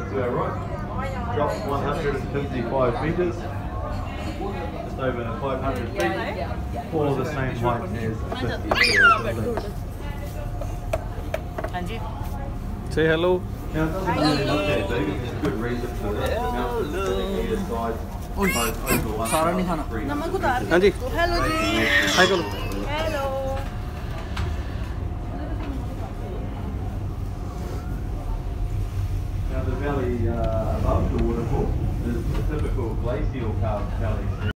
to our right. Drop 155 metres. Just over 500 feet. Or the same height as the 50 building. Say hello. Now it doesn't really look that big, and there's a good reason for that. The mountains are sitting either side, both over 1,300. हाँ जी Hello जी. हाय करो Hello. Now the valley above the waterfall is the typical glacial carved valley.